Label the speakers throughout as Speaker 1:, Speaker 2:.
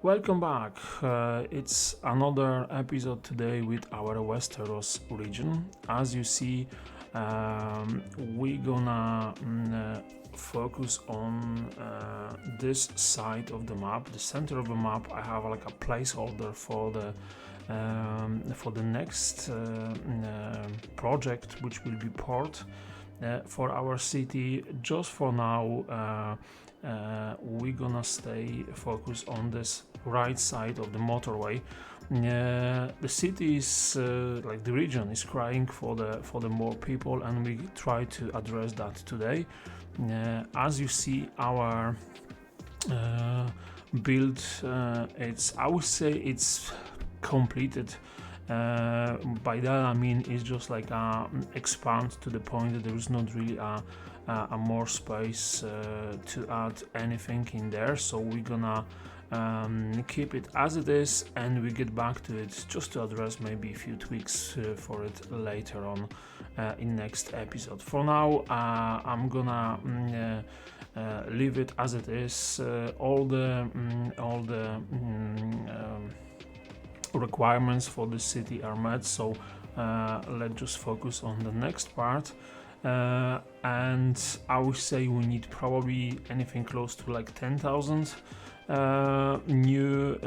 Speaker 1: Welcome back. It's another episode today with our Westeros region. As you see, we're gonna focus on this side of the map, the center of the map. I have like a placeholder for the next project, which will be port for our city. Just for now, we're gonna stay focused on this right side of the motorway. The city is like the region is crying for the more people, and we try to address that today. As you see, our build, I would say it's completed. By that I mean it's just like expand to the point that there is not really a more space to add anything in there, so we're gonna keep it as it is, and we get back to it just to address maybe a few tweaks for it later on in next episode. For now, I'm gonna leave it as it is. All the requirements for the city are met, so let's just focus on the next part. And I would say we need probably anything close to like 10,000 new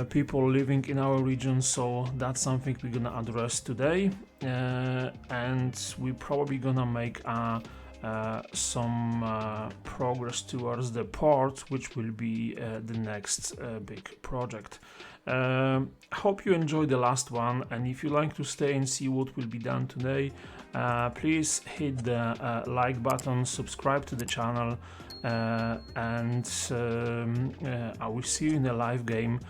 Speaker 1: people living in our region, so that's something we're gonna address today, and we're probably gonna make some progress towards the port, which will be the next big project. Hope you enjoyed the last one, and if you like to stay and see what will be done today, please hit the like button, subscribe to the channel, and I will see you in the live game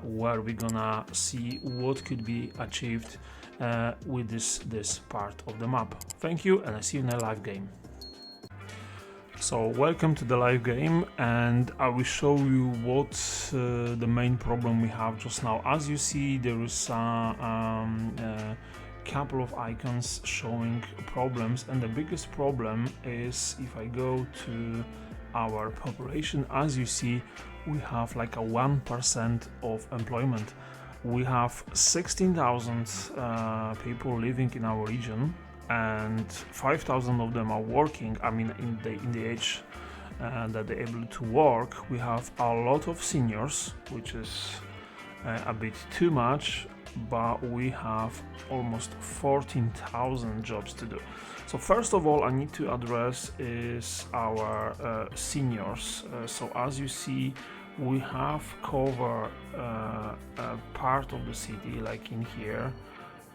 Speaker 1: where we're gonna see what could be achieved with this part of the map. Thank you, and I see you in the live game. So welcome to the live game, and I will show you what the main problem we have just now. As you see, there is a couple of icons showing problems, and the biggest problem is if I go to our population. As you see, we have like a 1% of employment. We have 16,000 people living in our region, and 5,000 of them are working. I mean, in the age that they're able to work. We have a lot of seniors, which is a bit too much, but we have almost 14,000 jobs to do. So first of all, I need to address is our seniors. So as you see, we have covered a part of the city, like in here,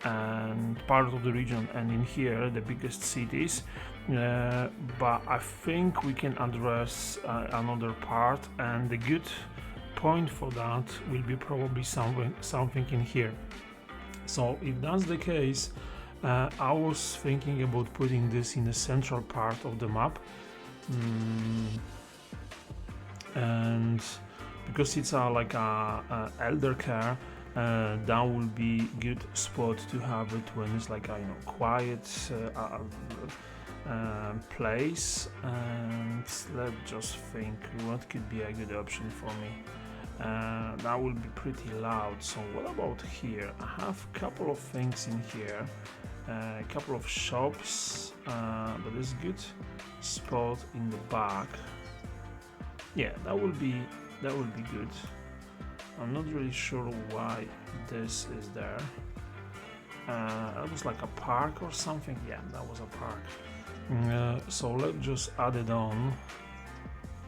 Speaker 1: and part of the region, and in here the biggest cities, but I think we can address another part, and the good point for that will be probably something in here. So if that's the case, I was thinking about putting this in the central part of the map, and because it's like a Eldercare, that will be good spot to have it when it's like a quiet place. And let's just think what could be a good option for me. That will be pretty loud. So what about here? I have a couple of things in here, a couple of shops, but there's a good spot in the back. Yeah, that will be good. I'm not really sure why this is there. That was like a park or something. Yeah, that was a park. So let's just add it on,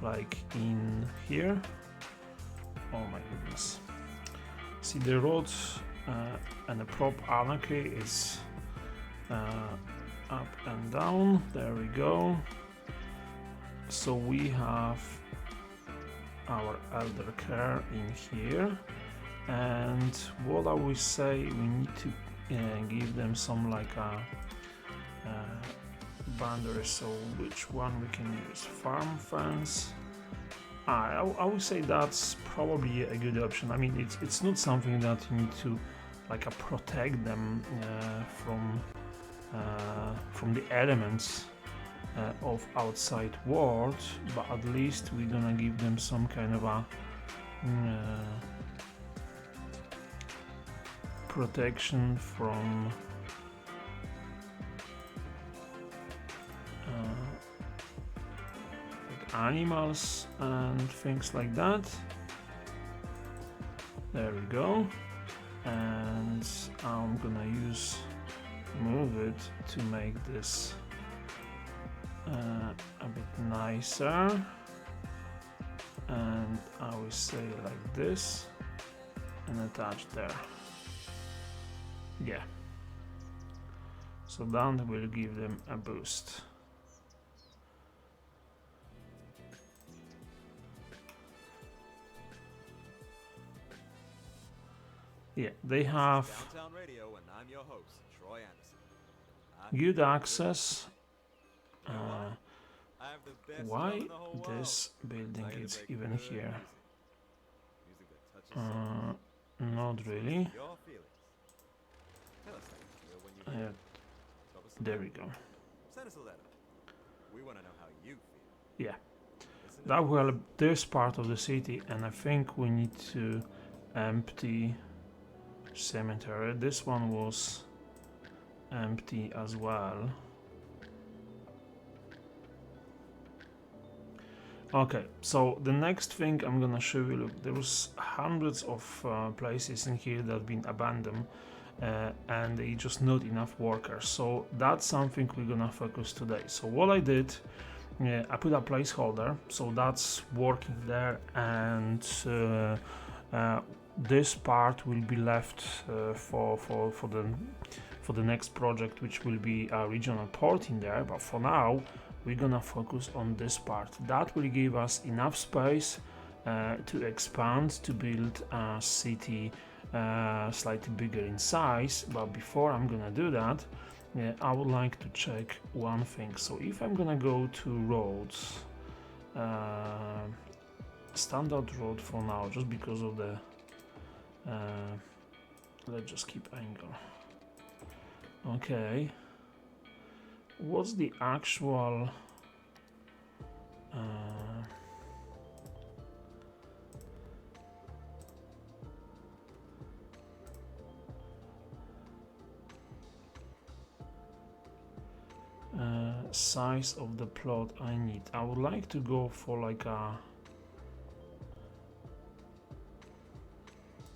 Speaker 1: like in here. Oh my goodness. See, the road and the prop anarchy is up and down. There we go. So we have our Eldercare in here, and what I will say, we need to give them some like a boundary. So which one we can use? Farm fence. I would say that's probably a good option. I mean, it's not something that you need to like protect them from the elements of outside world, but at least we're gonna give them some kind of a protection from animals and things like that. There we go. And I'm gonna move it to make this a bit nicer, and I will say like this and attach there. Yeah, so that will give them a boost. Yeah, they have good access. Why this building is even here? Not really. There we go. Yeah, that will help this part of the city, and I think we need to empty cemetery. This one was empty as well. Okay, so the next thing I'm gonna show you, look, there was hundreds of places in here that have been abandoned and they just not enough workers, so that's something we're gonna focus today. So what I did, I put a placeholder, so that's working there, and this part will be left for the next project, which will be a regional port in there, but for now we're gonna focus on this part. That will give us enough space to expand, to build a city slightly bigger in size. But before I'm gonna do that, I would like to check one thing. So if I'm gonna go to roads, standard road for now, just because of the let's just keep angle. Okay, what's the actual size of the plot I need? I would like to go for like a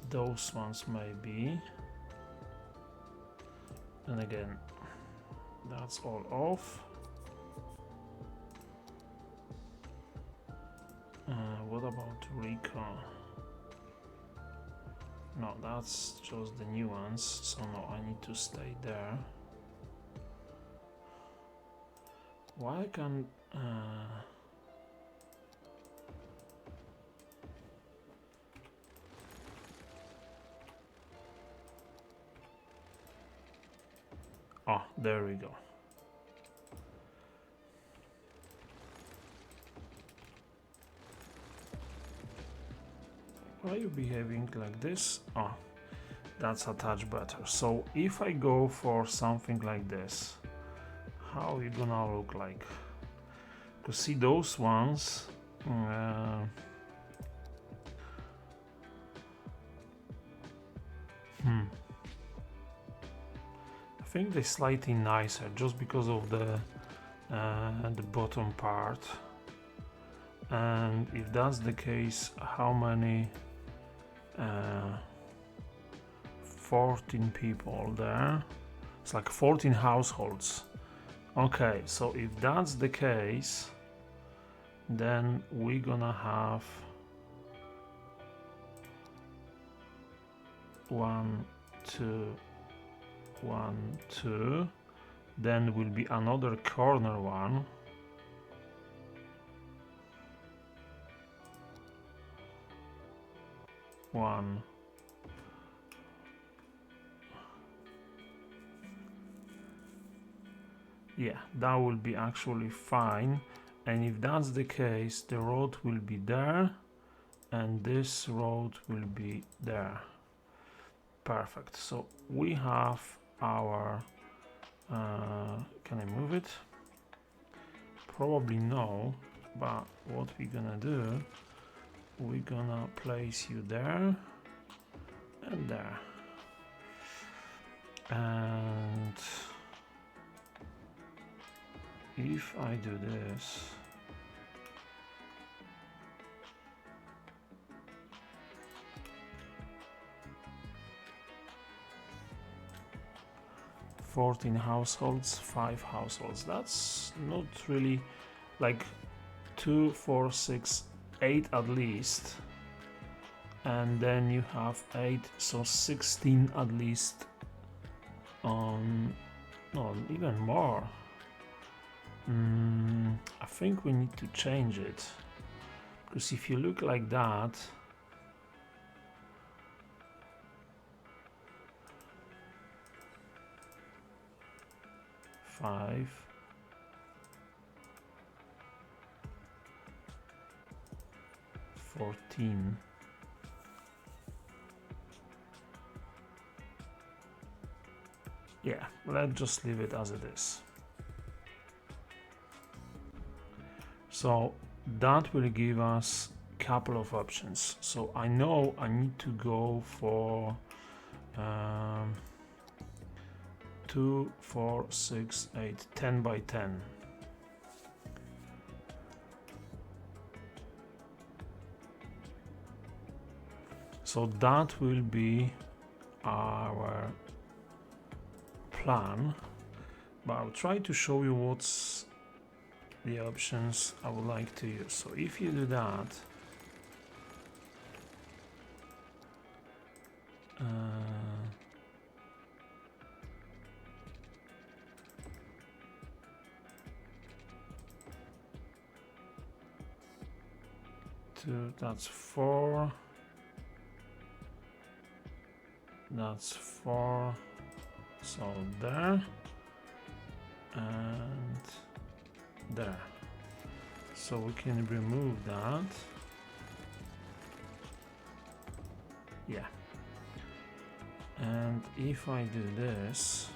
Speaker 1: those ones maybe, and again that's all off. What about recon? No, that's just the new ones, so no, I need to stay there. Why can't oh, there we go. Why are you behaving like this? Oh, that's a touch better. So if I go for something like this, how it gonna look like? Because see those ones, I think they're slightly nicer just because of the bottom part. And if that's the case, how many 14 people there? It's like 14 households. Okay, so if that's the case, then we're gonna have 1, 2, 1, 2. Then will be another corner one. One. Yeah, that will be actually fine. And if that's the case, the road will be there and this road will be there. Perfect. So we have our can I move it? probably know, but what we're gonna do, we're gonna place you there and there, and if I do this, "14 households, 5 households." That's not really like 2, 4, 6, 8 at least, and then you have 8, so 16 at least. No, even more. I think we need to change it, because if you look like that, five, 14. Yeah, let's just leave it as it is. So that will give us a couple of options. So I know I need to go for 2, 4, 6, 8, 10 by 10. So that will be our plan, but I'll try to show you what's the options I would like to use. So if you do that, that's 4, that's 4, so there and there, so we can remove that. Yeah, and if I do this,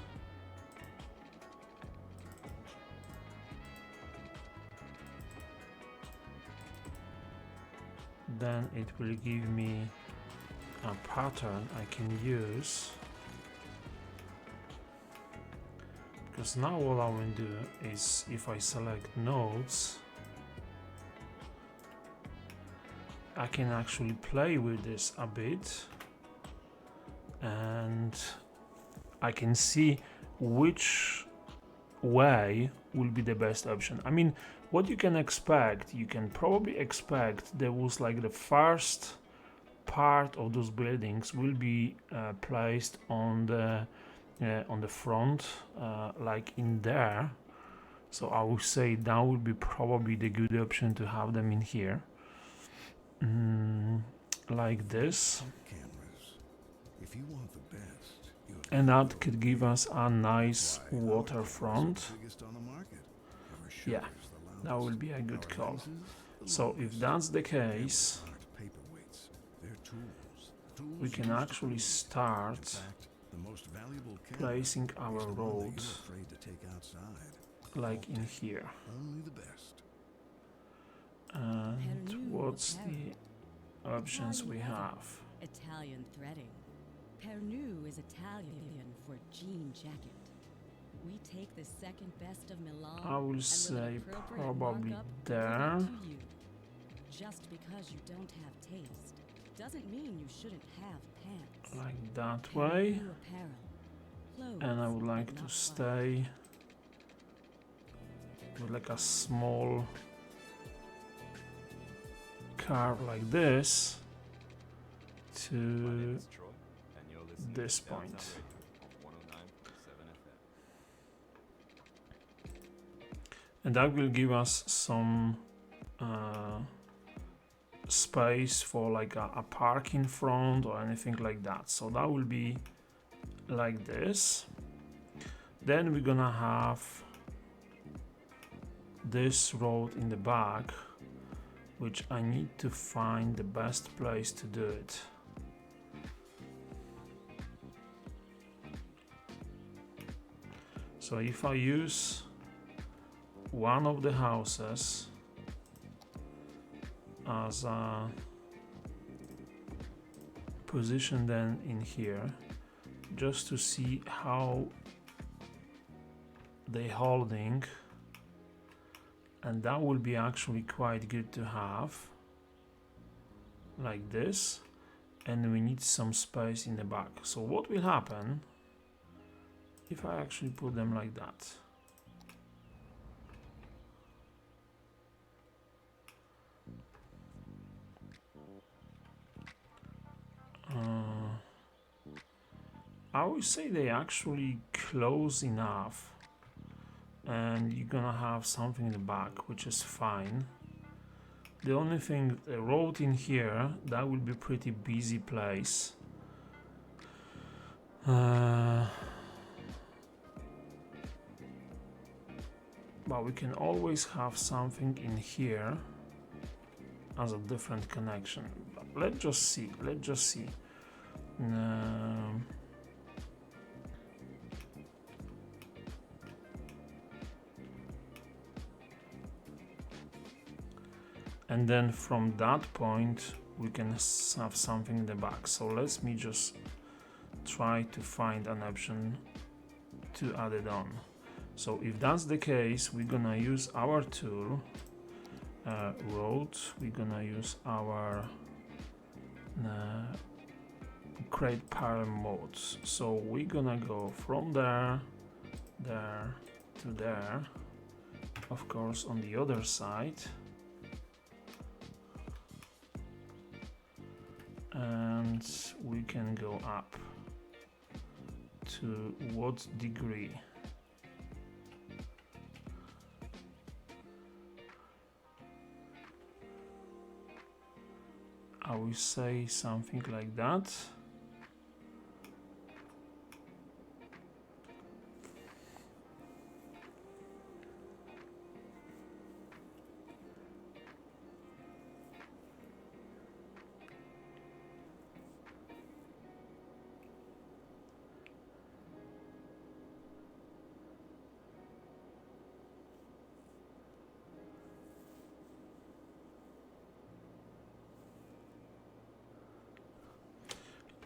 Speaker 1: then it will give me a pattern I can use, because now all I will do is, if I select nodes, I can actually play with this a bit, and I can see which way will be the best option. I mean, what you can expect, you can probably expect there was like the first part of those buildings will be placed on the front, like in there. So I would say that would be probably the good option to have them in here, like this. And that could give us a nice waterfront. Yeah, that will be a good call. So if that's the case, we can actually start placing our road like in here. And what's the options we have?
Speaker 2: Italian threading. Pernu is Italian for jean jacket. We take the second best of Milan.
Speaker 1: I will say probably there.
Speaker 2: Just because you don't have taste doesn't mean you shouldn't have pants.
Speaker 1: Like that way. And I would like to stay with like a small curve like this to this point. And that will give us some space for like a park in front or anything like that. So that will be like this. Then we're gonna have this road in the back, which I need to find the best place to do it. So if I use one of the houses as a position then in here, just to see how they holding, and that will be actually quite good to have like this. And we need some space in the back. So what will happen if I actually put them like that? I would say they actually close enough, and you're gonna have something in the back, which is fine. The only thing, the road in here, that will be pretty busy place. But we can always have something in here as a different connection. But let's just see. And then from that point we can have something in the back. So let me just try to find an option to add it on. So if that's the case, we're gonna use our tool, road. We're gonna use our create parallel modes. So we're gonna go from there to there, of course on the other side, and we can go up to what degree? I will say something like that.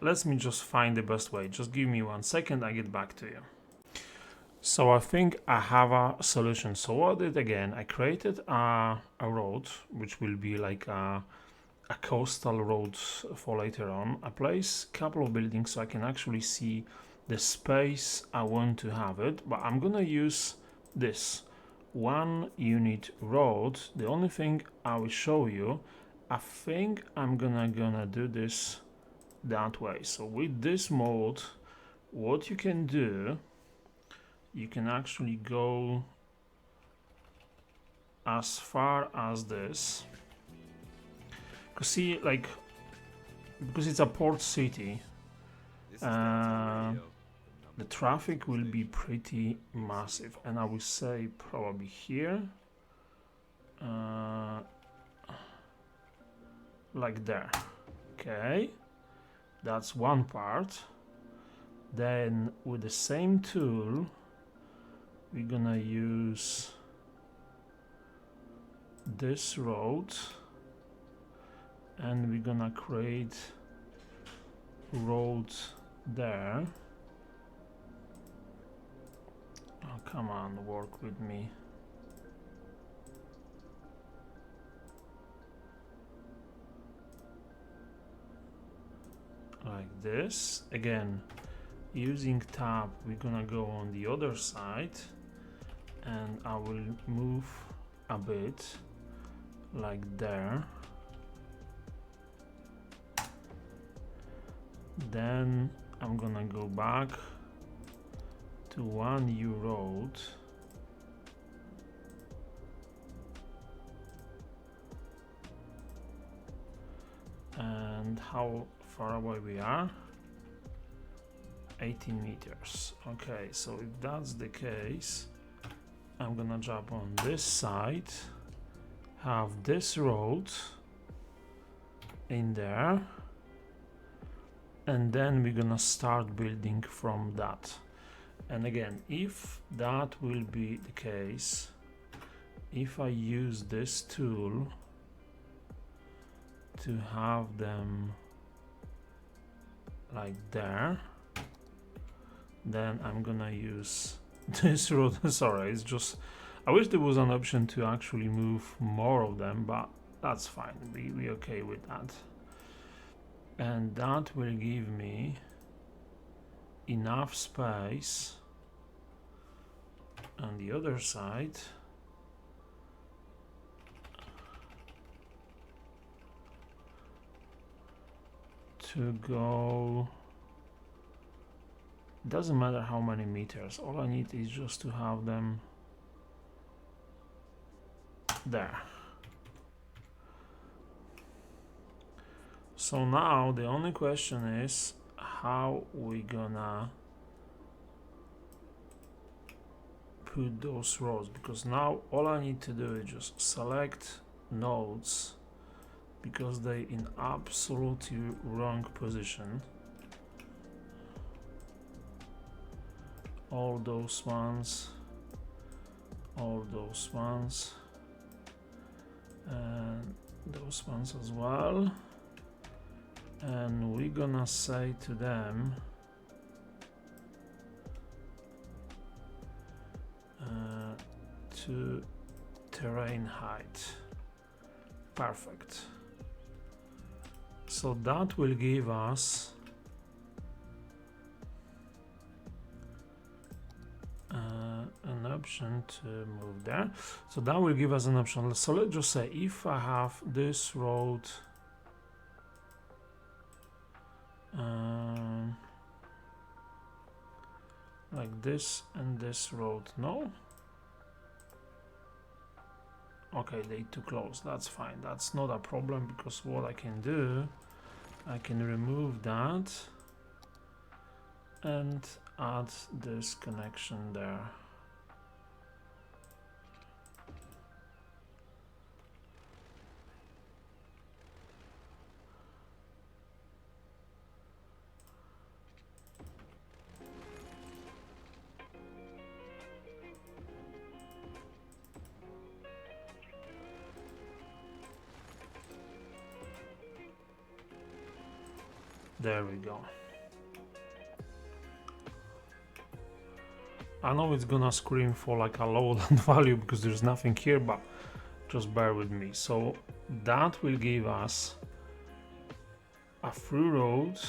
Speaker 1: Let me just find the best way. Just give me 1 second, I get back to you. So I think I have a solution. So what I did again, I created a road, which will be like a coastal road for later on. I place a couple of buildings so I can actually see the space I want to have it, but I'm gonna use this 1 unit road. The only thing I will show you, I think I'm gonna do this that way. So with this mode, what you can do, you can actually go as far as this, because see, like, because it's a port city, the traffic will be pretty massive, and I would say probably here, like there. Okay, that's one part. Then with the same tool, we're gonna use this road, and we're gonna create road there. Oh, come on, work with me. Like this. Again, using tab, we're gonna go on the other side, and I will move a bit like there. Then I'm gonna go back to 1U road, and how far away we are? 18 meters. Okay, so if that's the case, I'm gonna jump on this side, have this road in there, and then we're gonna start building from that. And again, if that will be the case, if I use this tool to have them like there, then I'm gonna use this road. Sorry, it's just, I wish there was an option to actually move more of them, but that's fine, we okay with that. And that will give me enough space on the other side to go. Doesn't matter how many meters, all I need is just to have them there. So now the only question is how we gonna put those roads, because now all I need to do is just select nodes because they in absolutely wrong position. All those ones, and those ones as well. And we're gonna say to them to terrain height. Perfect. So that will give us an option to move there. So that will give us an option. So let's just say if I have this road like this and this road, no? Okay, they too close, that's fine, that's not a problem, because what I can do, I can remove that and add this connection there. There we go. I know it's gonna scream for like a lowland value because there's nothing here, but just bear with me. So that will give us a through road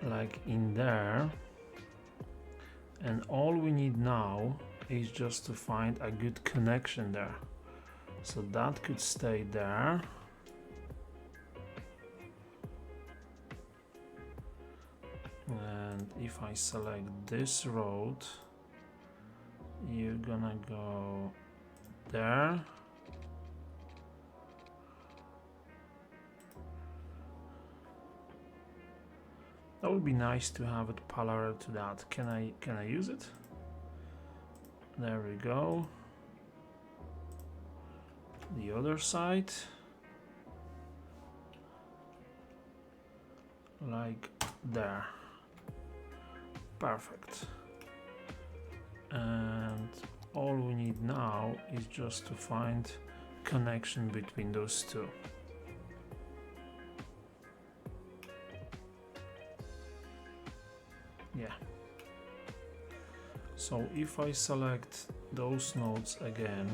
Speaker 1: like in there, and all we need now is just to find a good connection there. So that could stay there. And if I select this road, you're gonna go there. That would be nice to have it parallel to that. Can I use it? There we go. The other side. Like there. Perfect. And all we need now is just to find connection between those two. Yeah. So if I select those nodes again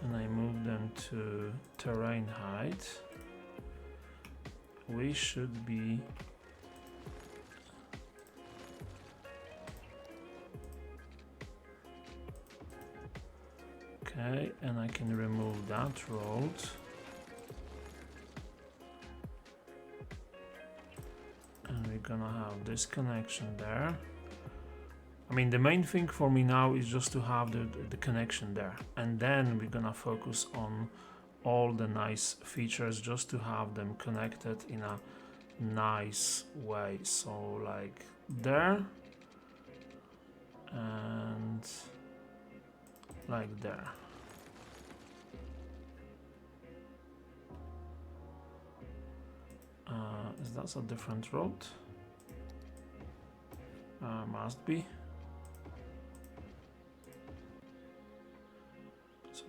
Speaker 1: and I move them to terrain height, we should be okay, and I can remove that road. And we're gonna have this connection there. I mean, the main thing for me now is just to have the connection there. And then we're gonna focus on all the nice features just to have them connected in a nice way. So like there and like there. Is that a different road? Must be.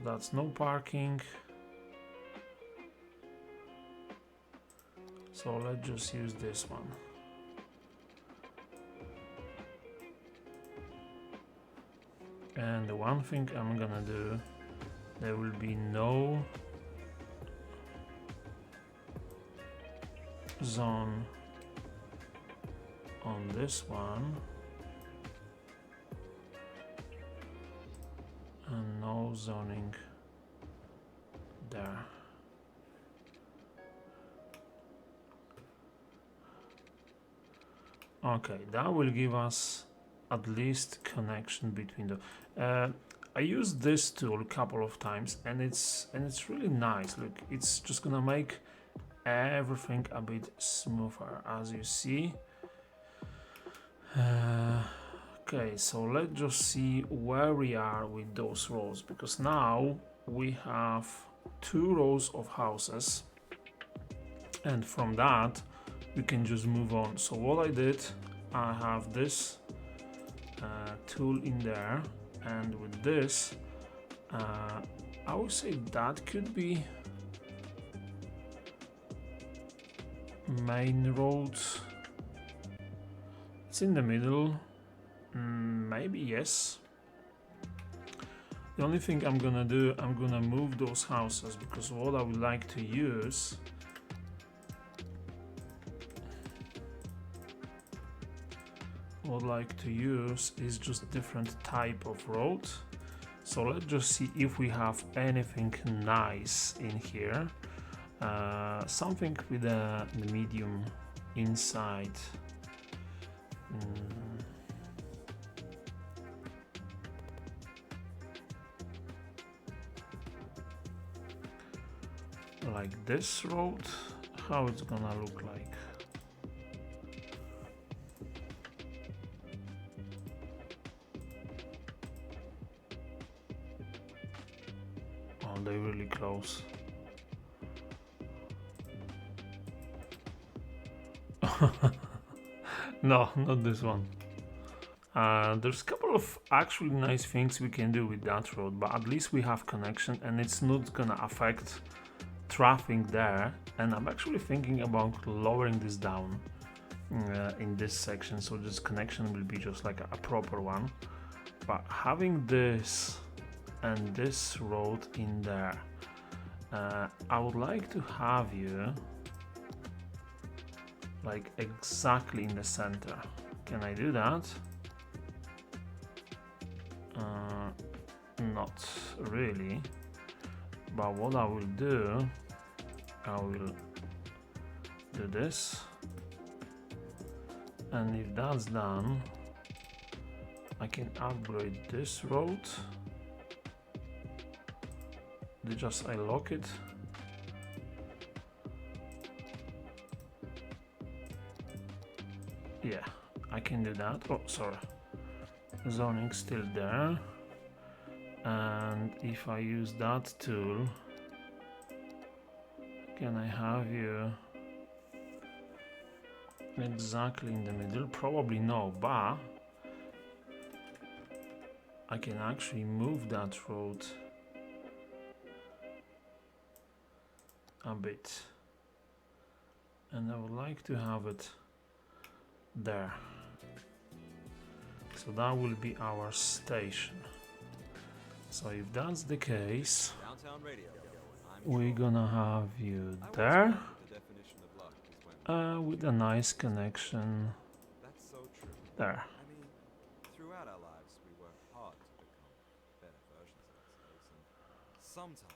Speaker 1: that's no parking. So let's just use this one. And the one thing I'm gonna do, there will be no zone on this one and no zoning there. Okay, that will give us at least connection between the I used this tool a couple of times and it's really nice. Look, it's just gonna make everything a bit smoother, as you see. Okay, so let's just see where we are with those rows, because now we have 2 rows of houses and from that we can just move on. So what I did, I have this tool in there, and with this I would say that could be main road. It's in the middle, maybe yes. The only thing I'm gonna do, I'm gonna move those houses, because what I would like to use is just different type of road. So let's just see if we have anything nice in here. Something with the medium inside. Like this road, how it's gonna look like. Oh, they're really close. No, not this one. There's a couple of actually nice things we can do with that road, but at least we have connection and it's not gonna affect traffic there. And I'm actually thinking about lowering this down in this section, so this connection will be just like a proper one. But having this and this road in there, I would like to have you like exactly in the center. Can I do that? Not really, but what I will do, I will do this, and if that's done, I can upgrade this road. Just I lock it. Yeah, I can do that. Oh, sorry. Zoning still there. And if I use that tool, can I have you exactly in the middle? Probably no, but I can actually move that road a bit, and I would like to have it there. So that will be our station. So if that's the case, we're gonna have you there with a nice connection there.
Speaker 3: Throughout our lives, we work hard to become better versions of ourselves, and sometimes,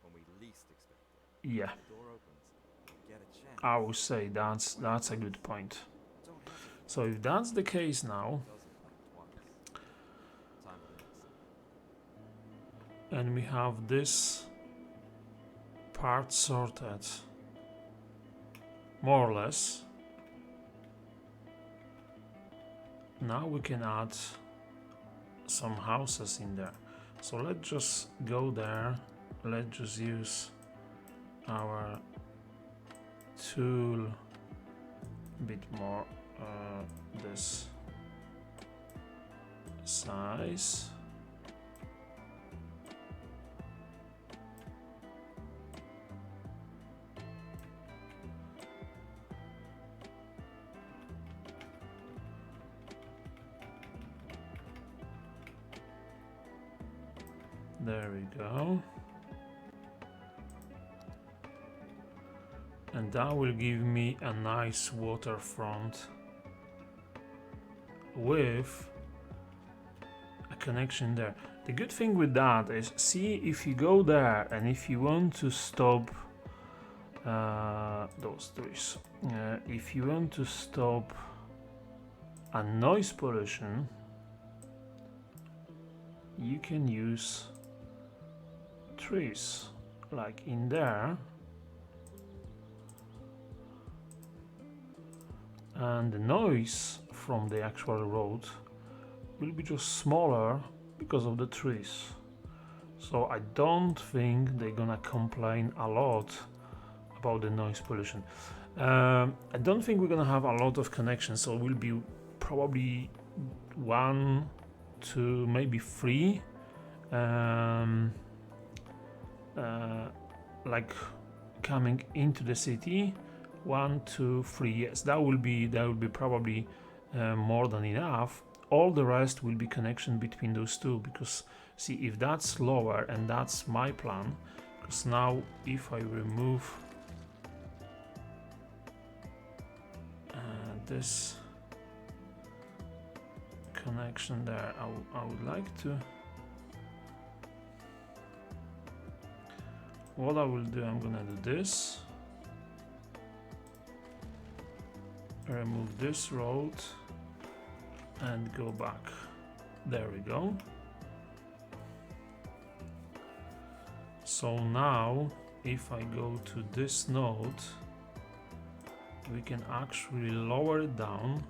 Speaker 3: when we least expect it,
Speaker 1: Yeah,
Speaker 3: the door opens, you get a chance.
Speaker 1: I would say that's a good point.
Speaker 3: Don't hesitate.
Speaker 1: So if that's the case now,
Speaker 3: Doesn't come twice. Time for the next step.
Speaker 1: and we have this part sorted, more or less, now we can add some houses in there. So let's just go there, let's just use our tool a bit more, this There we go. And that will give me a nice waterfront with a connection there. The good thing with that is, see, if you go there and if you want to stop those trees, if you want to stop a noise pollution, you can use trees like in there, and the noise from the actual road will be just smaller because of the trees. So I don't think they're gonna complain a lot about the noise pollution. I don't think we're gonna have a lot of connections, so we'll be probably 1, 2, maybe 3 like coming into the city. 1, 2, 3, yes, that will be probably more than enough. All the rest will be connection between those two, because see, if that's lower, and that's my plan, because now if I remove this connection there, I would like to, what I will do, I'm gonna do this, remove this road and go back. There we go. So now if I go to this node, we can actually lower it down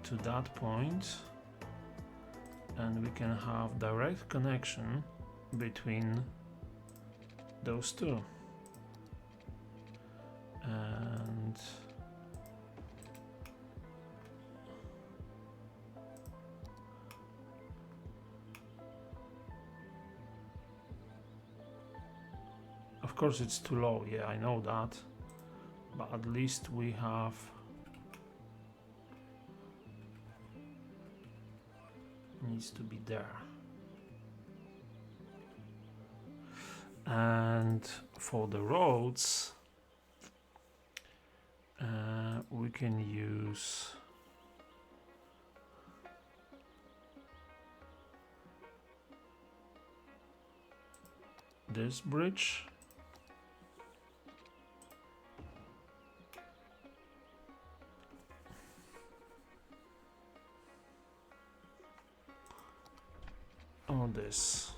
Speaker 1: to that point, and we can have direct connection between those two. And of course it's too low, yeah, I know that, but at least we have needs to be there. And for the roads, we can use this bridge. On this.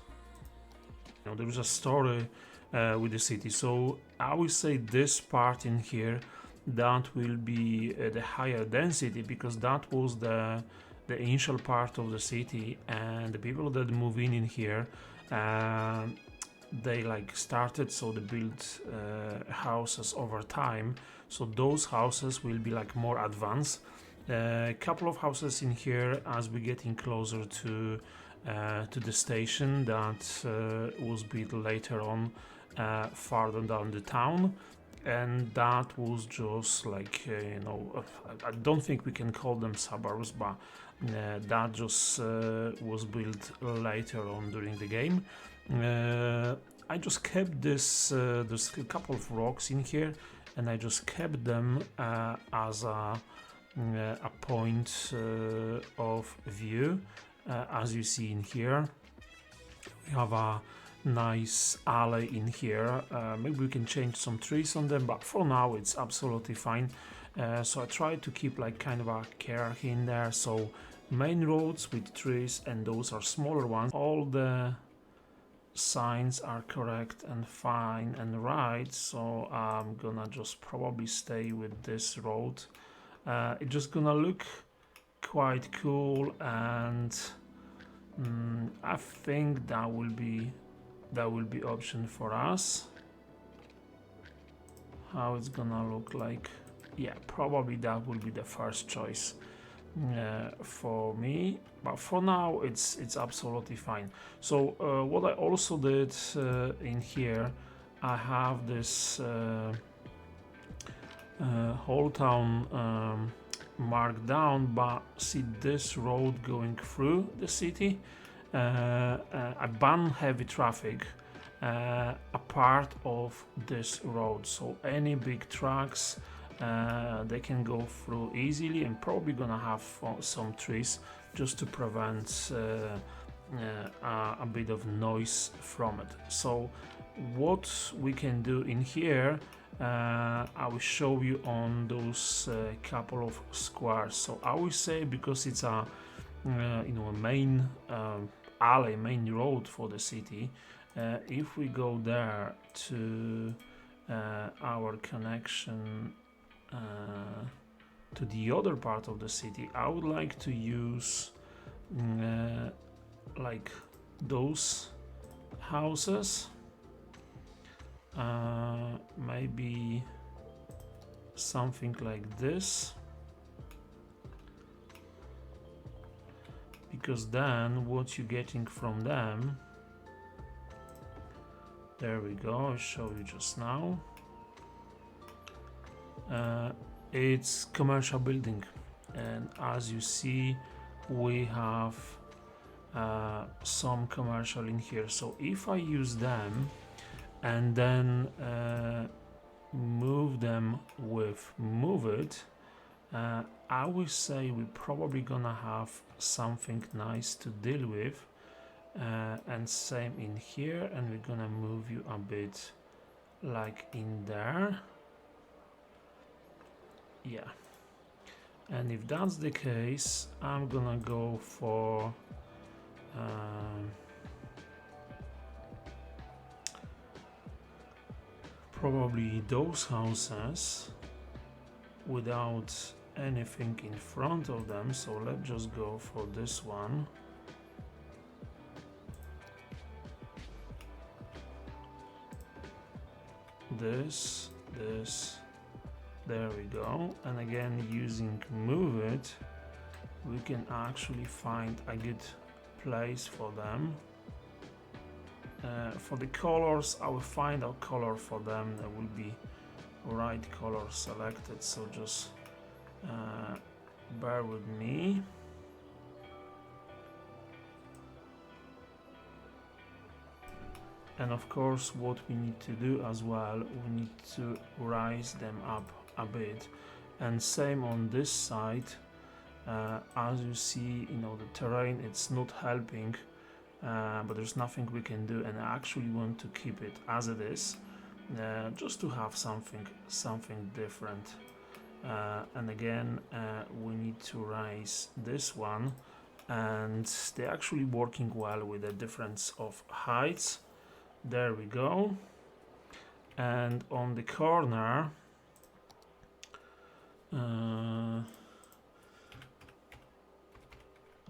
Speaker 1: Now, there is a story with the city, so I will say this part in here, that will be the higher density, because that was the initial part of the city, and the people that move in here, they like started, so they built houses over time, so those houses will be like more advanced. A couple of houses in here as we're getting closer to the station that was built later on farther down the town, and that was just like you know, I don't think we can call them suburbs, but that just was built later on during the game. I just kept this there's a couple of rocks in here, and I just kept them as a point of view. As you see in here, we have a nice alley in here. Maybe we can change some trees on them, but for now it's absolutely fine. So I try to keep like kind of a care in there, so main roads with trees, and those are smaller ones. All the signs are correct and fine and right, so I'm gonna just probably stay with this road. It's just gonna look quite cool, and I think that will be option for us. How it's gonna look like, yeah, probably that will be the first choice for me, but for now it's absolutely fine. So what I also did in here, I have this whole town marked down, but see this road going through the city, I ban heavy traffic a part of this road, so any big trucks they can go through easily, and probably gonna have some trees just to prevent a bit of noise from it. So what we can do in here, I will show you on those couple of squares. So I will say, because it's a a main alley, main road for the city, if we go there to our connection to the other part of the city, I would like to use like those houses, maybe something like this, because then what you're getting from them, there we go, I'll show you just now, it's commercial building, and as you see we have some commercial in here. So if I use them and then move them with move it, I will say we're probably gonna have something nice to deal with, and same in here, and we're gonna move you a bit like in there, yeah. And if that's the case, I'm gonna go for probably those houses without anything in front of them. So let's just go for this one. This, there we go. And again, using move it, we can actually find a good place for them. For the colors, I will find a color for them that will be right color selected, so just bear with me. And of course, what we need to do as well, we need to rise them up a bit, and same on this side. As you see, the terrain, it's not helping, but there's nothing we can do, and I actually want to keep it as it is, just to have something different. And again, we need to rise this one, and they're actually working well with the difference of heights. There we go. And on the corner,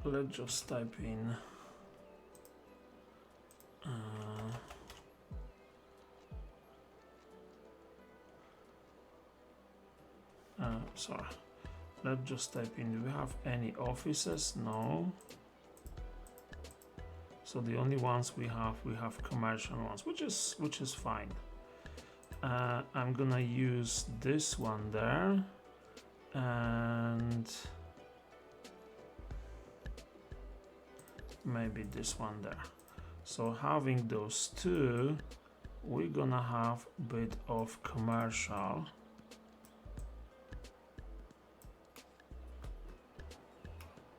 Speaker 1: let's just type in sorry, let's just type in, do we have any offices? No. So the only ones we have commercial ones, which is fine. I'm gonna use this one there, and maybe this one there. So having those two, we're gonna have a bit of commercial.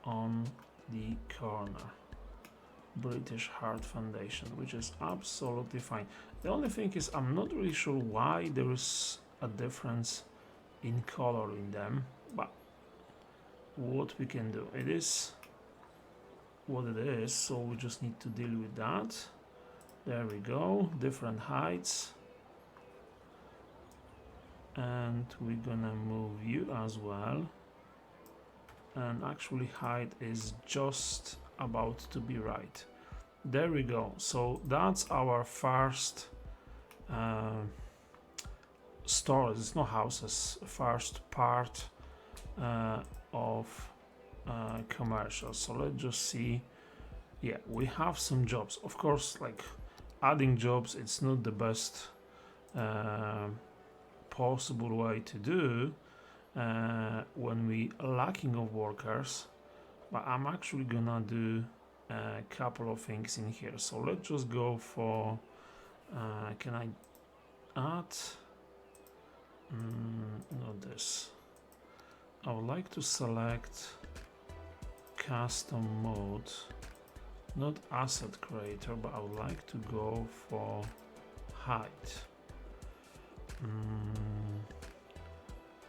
Speaker 1: On the corner. British Heart Foundation, which is absolutely fine. The only thing is, I'm not really sure why there is a difference in color in them, but what we can do, it is what it is, so we just need to deal with that. There we go, different heights, and we're gonna move you as well, and actually height is just about to be right. There we go. So that's our first stores, it's not houses, first part of commercial. So let's just see. Yeah, we have some jobs. Of course, like adding jobs, it's not the best possible way to do when we lacking of workers, but I'm actually gonna do a couple of things in here. So let's just go for can I add not this. I would like to select custom mode, not asset creator, but I would like to go for height.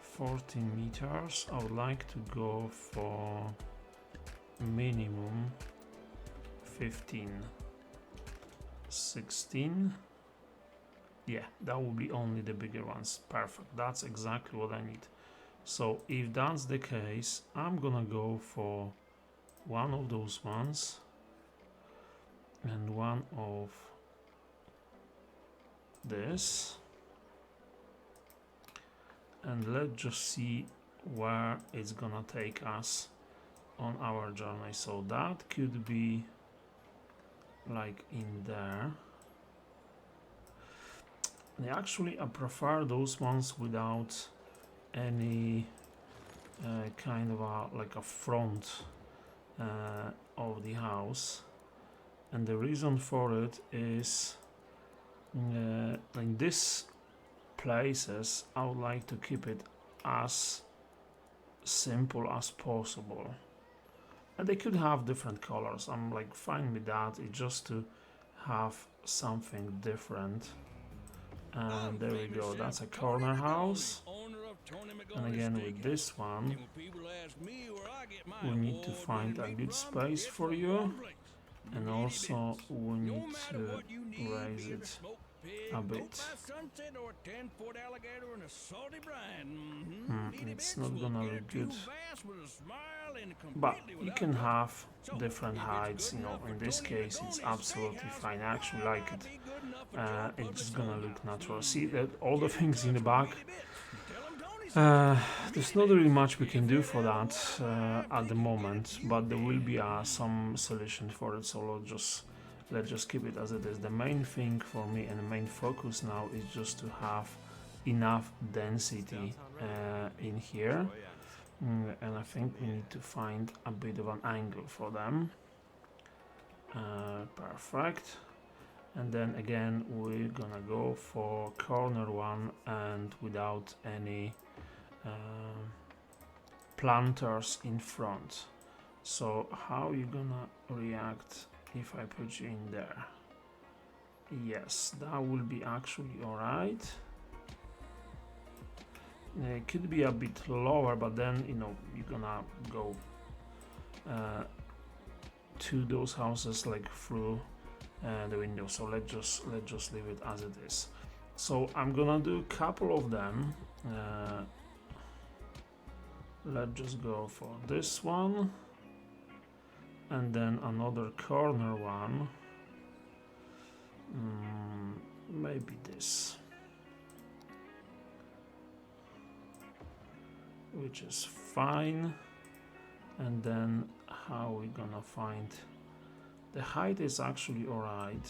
Speaker 1: 14 meters. I would like to go for minimum 15, 16. Yeah, that will be only the bigger ones. Perfect. That's exactly what I need. So if that's the case, I'm gonna go for one of those ones and one of this, and let's just see where it's gonna take us on our journey. So that could be like in there. And actually I prefer those ones without any kind of like a front of the house, and the reason for it is in these places I would like to keep it as simple as possible, and they could have different colors. I'm like fine with that. It's just to have something different. And there we go, that's a corner house. And again with this one we need to find a good space for you, and also we need to raise it a bit. It's not gonna look good, but you can have different heights, you know. In this case it's absolutely fine. I actually like it. It's just gonna look natural. See that all the things in the back, there's not really much we can do for that at the moment, but there will be some solution for it. So let's just keep it as it is. The main thing for me and the main focus now is just to have enough density in here, and I think we need to find a bit of an angle for them. Perfect. And then again we're gonna go for corner one and without any planters in front. So how are you gonna react if I put you in there? Yes, that will be actually alright. It could be a bit lower, but then you know you're gonna go to those houses like through the window. So let's just leave it as it is. So I'm gonna do a couple of them. Let's just go for this one and then another corner one. Maybe this, which is fine. And then how are we gonna find the height? Is actually alright.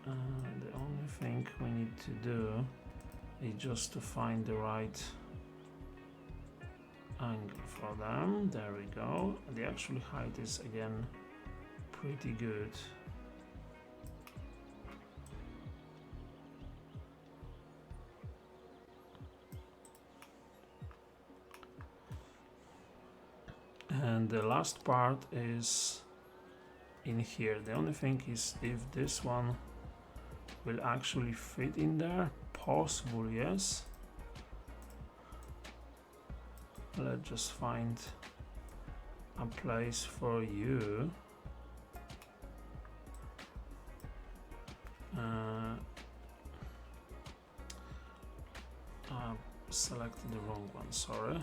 Speaker 1: The only thing we need to do is just to find the right angle for them. There we go. The actual height is again pretty good. And the last part is in here. The only thing is if this one will actually fit in there. Possible, yes. Let's just find a place for you. I selected the wrong one, sorry.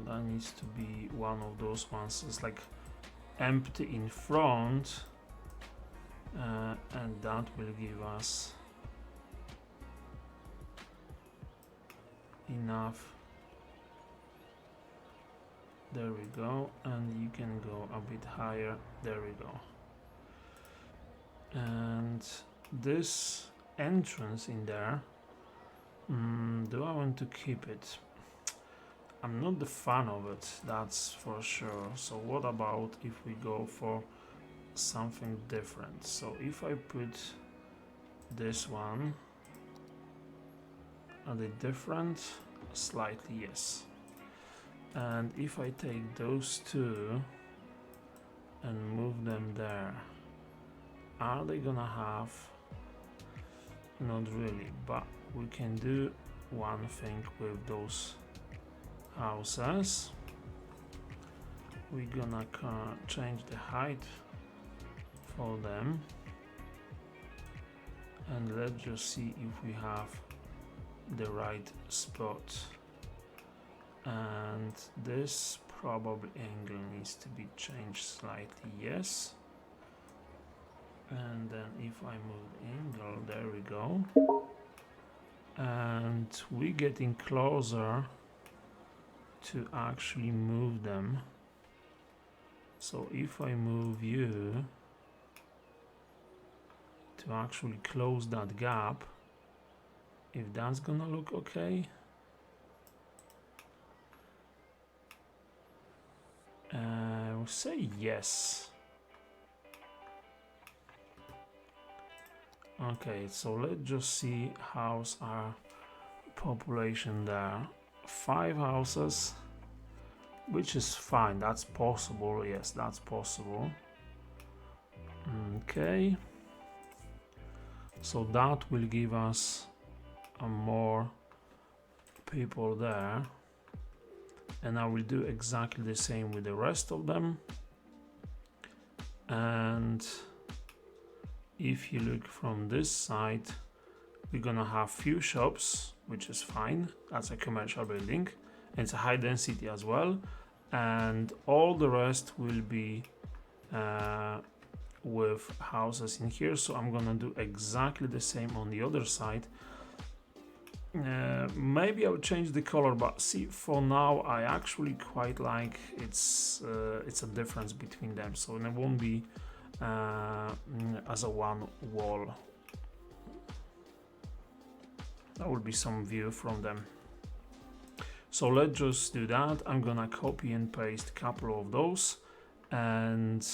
Speaker 1: That needs to be one of those ones. It's like empty in front, and that will give us enough. There we go, and you can go a bit higher. There we go. And this entrance in there Do I want to keep it? I'm not the fan of it, that's for sure. So what about if we go for something different? So if I put this one, are they different? Slightly, yes. And if I take those two and move them there, are they gonna have? Not really, but we can do one thing with those houses. We're gonna change the height for them, and let's just see if we have the right spot. And this probably angle needs to be changed slightly, yes. And then if I move angle, there we go. And we're getting closer to actually move them. So if I move you to actually close that gap, if that's gonna look okay. We'll say yes. Okay, so let's just see how's our population there. 5 houses, which is fine, that's possible, yes, that's possible. Okay, so that will give us more people there, and I will do exactly the same with the rest of them. And if you look from this side, we're gonna have few shops, which is fine, that's a commercial building, it's a high density as well, and all the rest will be with houses in here. So I'm gonna do exactly the same on the other side. Maybe I'll change the color, but see, for now I actually quite like it's a difference between them, so it won't be as a one wall. That will be some view from them. So let's just do that. I'm gonna copy and paste a couple of those, and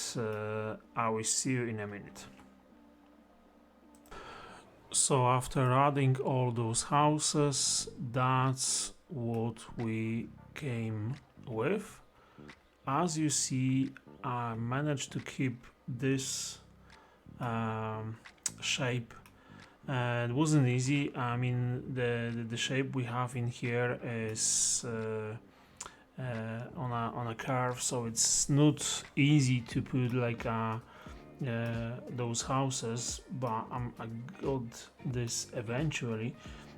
Speaker 1: I will see you in a minute. So after adding all those houses, that's what we came with. As you see, I managed to keep this shape. It wasn't easy. I mean, the shape we have in here is on a curve, so it's not easy to put like those houses, but I got this eventually.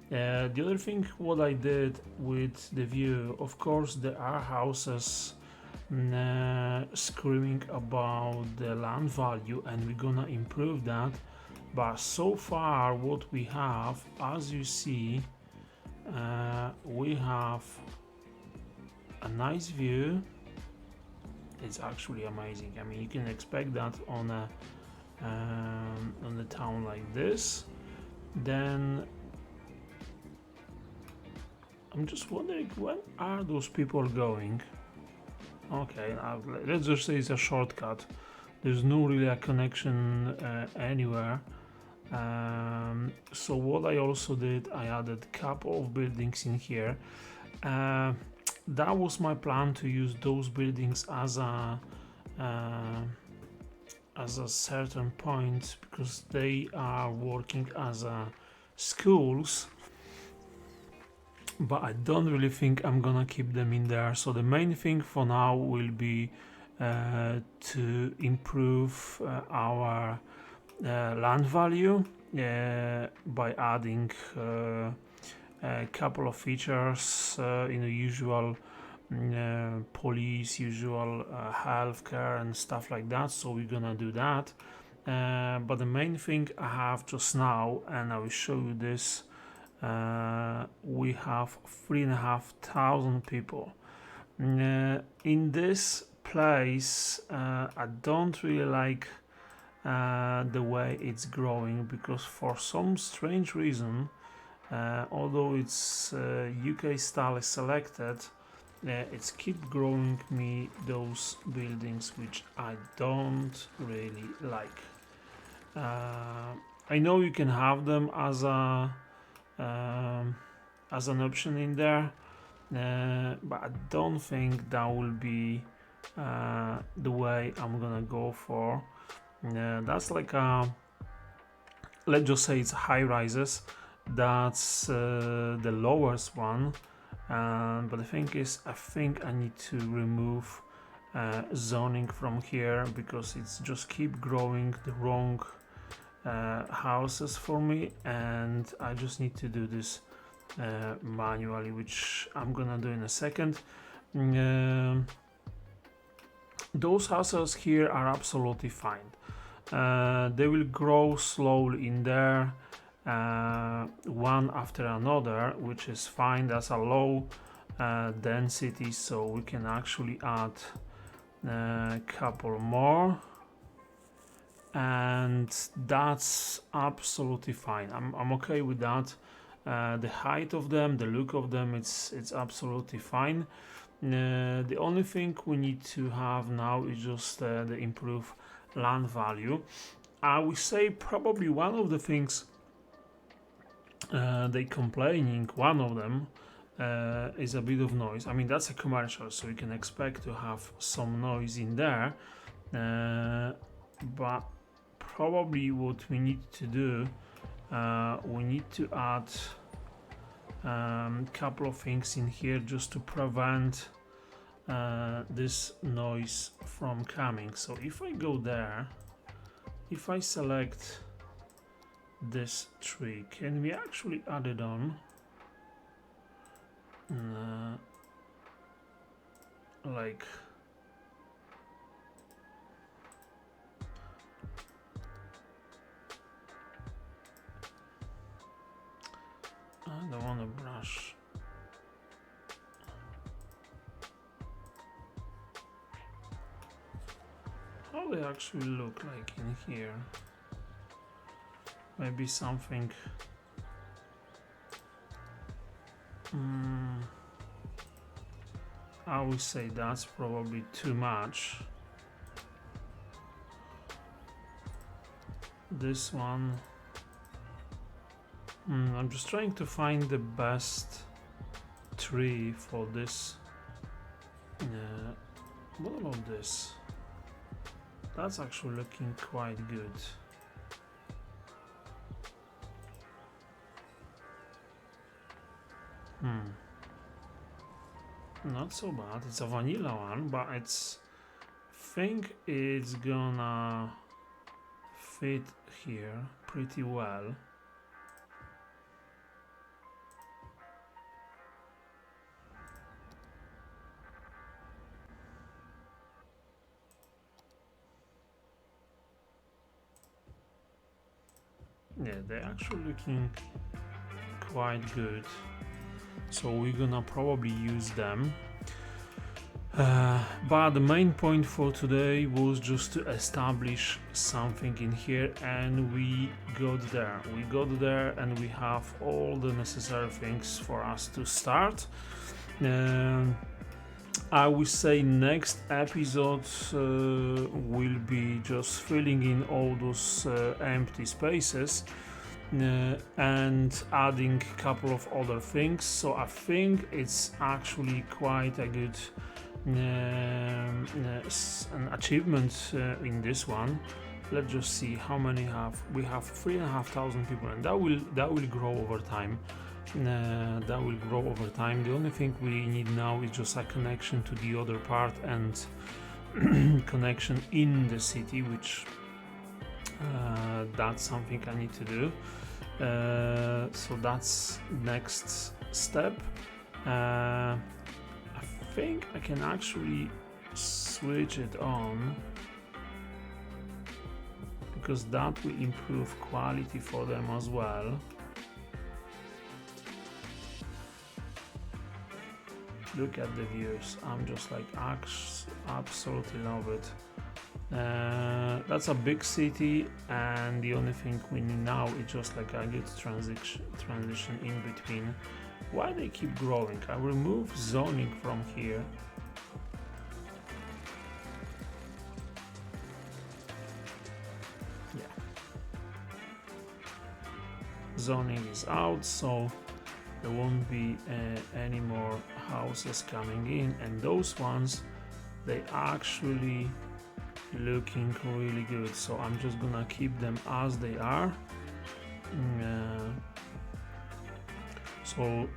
Speaker 1: The other thing what I did with the view, of course there are houses screaming about the land value, and we're gonna improve that, but so far what we have, as you see, we have a nice view. It's actually amazing. I mean, you can expect that on a town like this. Then I'm just wondering, when are those people going? Okay, let's just say it's a shortcut. There's no really a connection anywhere. So what I also did, I added a couple of buildings in here. That was my plan, to use those buildings as a certain point, because they are working as schools, but I don't really think I'm gonna keep them in there. So the main thing for now will be to improve our land value by adding a couple of features, usual police, usual healthcare and stuff like that. So we're gonna do that, but the main thing I have just now, and I will show you this, we have 3,500 people in this place. I don't really like the way it's growing, because for some strange reason although it's UK style is selected, it's keep growing me those buildings which I don't really like. I know you can have them as a as an option in there, but I don't think that will be the way I'm gonna go for. That's like a, let's just say it's high rises. That's the lowest one, but the thing is, I think I need to remove zoning from here because it's just keep growing the wrong houses for me, and I just need to do this manually, which I'm gonna do in a second. Those houses here are absolutely fine. They will grow slowly in there, one after another, which is fine. That's a low density, so we can actually add a couple more, and that's absolutely fine. I'm okay with that. The height of them, the look of them, it's absolutely fine. The only thing we need to have now is just the improved land value. I would say probably one of the things they complaining, one of them is a bit of noise. I mean, that's a commercial, so you can expect to have some noise in there, but probably what we need to do, we need to add couple of things in here just to prevent this noise from coming. So if I go there, if I select this tree, can we actually add it on? Like I don't want to brush. How they actually look like in here? Maybe something. I would say that's probably too much. This one. I'm just trying to find the best tree for this. What about this? That's actually looking quite good. Not so bad. It's a vanilla one, but it's think it's gonna fit here pretty well. Yeah, they're actually looking quite good, so we're gonna probably use them. But the main point for today was just to establish something in here, and we got there. We got there, and we have all the necessary things for us to start. I would say next episode will be just filling in all those empty spaces and adding a couple of other things. So I think it's actually quite a good an achievement in this one. Let's just see how many we have 3,500 people, and that will grow over time. That will grow over time. The only thing we need now is just a connection to the other part and connection in the city, which that's something I need to do. So that's next step. I think I can actually switch it on, because that will improve quality for them as well. Look at the views. I'm just like absolutely love it. That's a big city, and the only thing we need now is just like a good transition in between. Why they keep growing? I will remove zoning from here. Yeah. Zoning is out, so there won't be any more houses coming in, and those ones, they actually looking really good, so I'm just gonna keep them as they are. So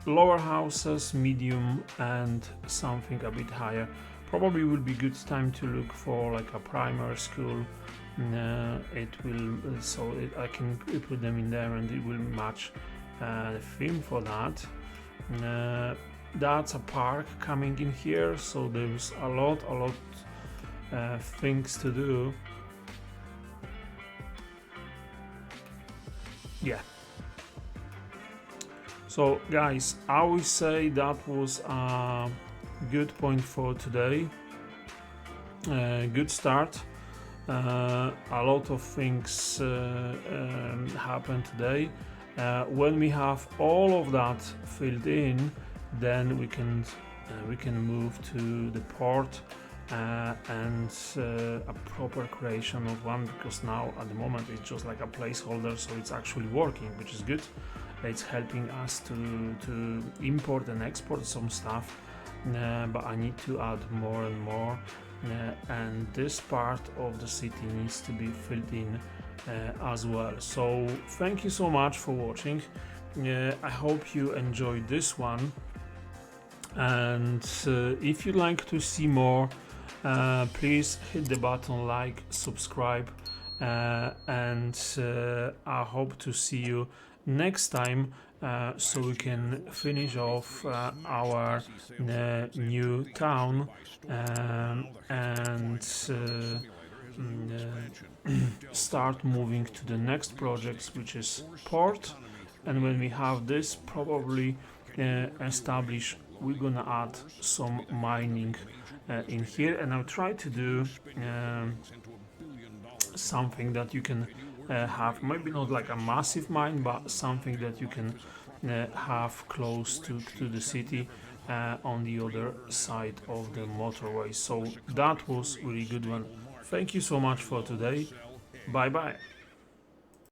Speaker 1: lower houses, medium, and something a bit higher. Probably will be good time to look for like a primary school. It will, I can put them in there and it will match the theme for that. That's a park coming in here, so there's a lot things to do. Yeah. So guys, I would say that was a good point for today. Good start. A lot of things happened today. When we have all of that filled in, then we can move to the port and a proper creation of one, because now at the moment it's just like a placeholder, so it's actually working, which is good. It's helping us to import and export some stuff, but I need to add more and more, and this part of the city needs to be filled in as well. So thank you so much for watching. I hope you enjoyed this one, and if you'd like to see more, please hit the button like, subscribe, and I hope to see you next time, so we can finish off our new town, and start moving to the next projects, which is port. And when we have this probably established, we're gonna add some mining in here, and I'll try to do something that you can have, maybe not like a massive mine, but something that you can have close to the city, on the other side of the motorway. So that was really good one. Thank you so much for today. Bye bye.